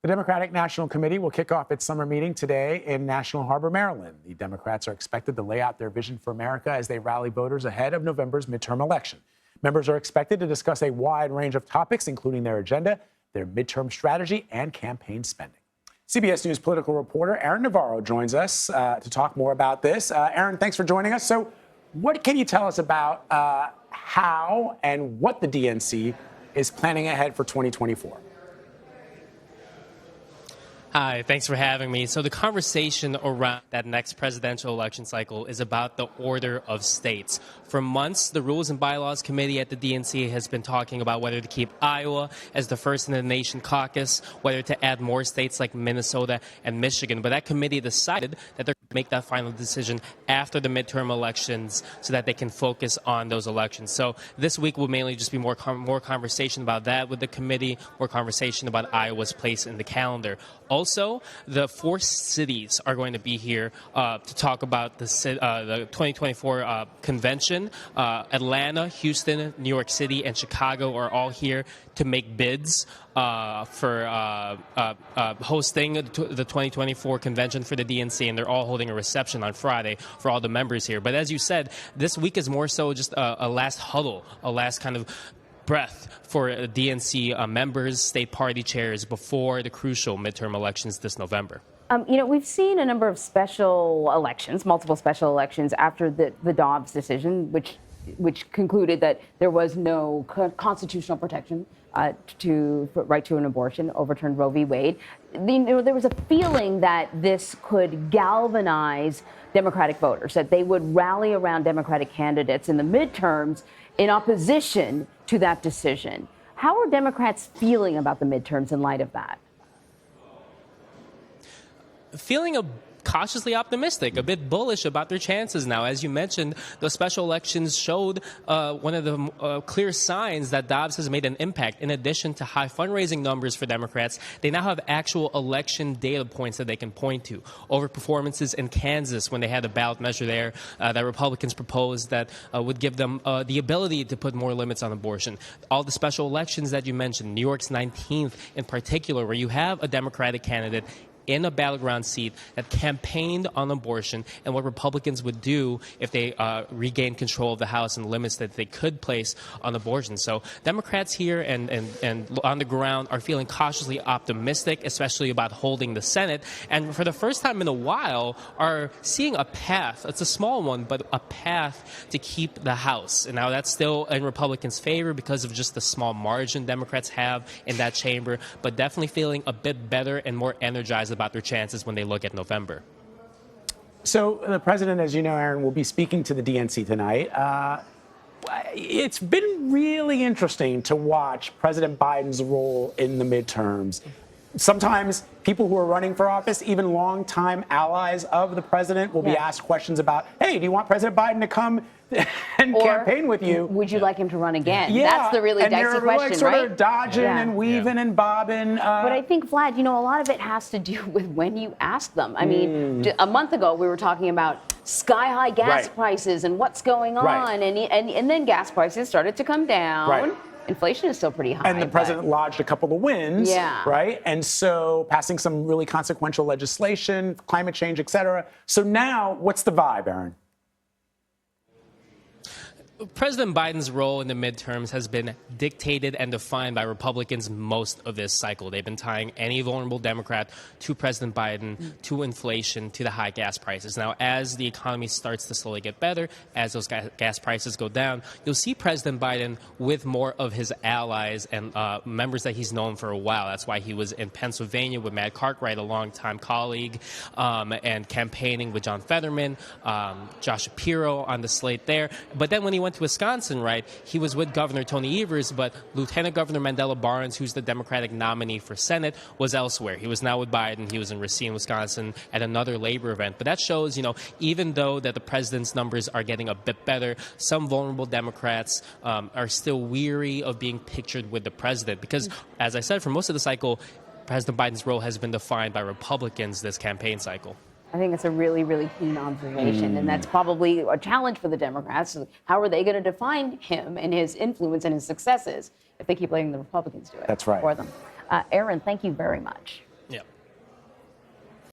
The Democratic National Committee will kick off its summer meeting today in National Harbor, Maryland. The Democrats are expected to lay out their vision for America as they rally voters ahead of November's midterm election. Members are expected to discuss a wide range of topics, including their agenda, their midterm strategy, and campaign spending. CBS News political reporter Aaron Navarro joins us to talk more about this. Aaron, thanks for joining us. So what can you tell us about how and what the DNC is planning ahead for 2024? Hi, thanks for having me. So the conversation around that next presidential election cycle is about the order of states. For months, the Rules and Bylaws Committee at the DNC has been talking about whether to keep Iowa as the first in the nation caucus, whether to add more states like Minnesota and Michigan. But that committee decided that they're going to make that final decision after the midterm elections so that they can focus on those elections. So this week will mainly just be more conversation about that with the committee, more conversation about Iowa's place in the calendar. Also, the 4 cities are going to be here to talk about the 2024 convention. Atlanta, Houston, New York City, and Chicago are all here to make bids for hosting the 2024 convention for the DNC, and they're all holding a reception on Friday for all the members here. But as you said, this week is more so just a last huddle, a last kind of breath for DNC members, state party chairs before the crucial midterm elections this November. We've seen a number of special elections, multiple special elections after the Dobbs decision, which concluded that there was no constitutional protection to right to an abortion, overturned Roe v. Wade. There was a feeling that this could galvanize Democratic voters, that they would rally around Democratic candidates in the midterms in opposition to that decision. How are Democrats feeling about the midterms in light of that? Feeling cautiously optimistic, a bit bullish about their chances now. As you mentioned, the special elections showed one of the clear signs that Dobbs has made an impact. In addition to high fundraising numbers for Democrats, they now have actual election data points that they can point to. Over performances in Kansas when they had a ballot measure there that Republicans proposed that would give them the ability to put more limits on abortion. All the special elections that you mentioned, New York's 19th in particular, where you have a Democratic candidate in a battleground seat that campaigned on abortion and what Republicans would do if they regained control of the House and limits that they could place on abortion. So Democrats here and on the ground are feeling cautiously optimistic, especially about holding the Senate. And for the first time in a while are seeing a path. It's a small one, but a path to keep the House. And now that's still in Republicans' favor because of just the small margin Democrats have in that chamber, but definitely feeling a bit better and more energized about their chances when they look at November. So the president, as you know, Aaron, will be speaking to the DNC tonight. It's been really interesting to watch President Biden's role in the midterms. Sometimes people who are running for office, even longtime allies of the president, will be asked questions about, hey, do you want President Biden to come and campaign with you? Would you like him to run again? Yeah. That's the really dicey question, like sort right? of dodging and weaving and bobbing. But I think, Vlad, a lot of it has to do with when you ask them. I mean, a month ago, we were talking about sky-high gas prices and what's going on. And then gas prices started to come down. Inflation is still pretty high. And the president lodged a couple of wins, right? And so passing some really consequential legislation, climate change, et cetera. So now what's the vibe, Aaron? President Biden's role in the midterms has been dictated and defined by Republicans most of this cycle. They've been tying any vulnerable Democrat to President Biden, to inflation, to the high gas prices. Now, as the economy starts to slowly get better, as those gas prices go down, you'll see President Biden with more of his allies and members that he's known for a while. That's why he was in Pennsylvania with Matt Cartwright, a longtime colleague, and campaigning with John Fetterman, Josh Shapiro on the slate there. But then when he went to Wisconsin, right, he was with Governor Tony Evers, but Lieutenant Governor Mandela Barnes, who's the Democratic nominee for Senate, was elsewhere. He was now with Biden. He was in Racine, Wisconsin at another labor event. But that shows, even though that the president's numbers are getting a bit better, some vulnerable Democrats are still weary of being pictured with the president because, as I said, for most of the cycle, President Biden's role has been defined by Republicans this campaign cycle. I think it's a really, really keen observation, and that's probably a challenge for the Democrats. How are they going to define him and his influence and his successes if they keep letting the Republicans do it That's right. for them? Aaron, thank you very much. Yeah.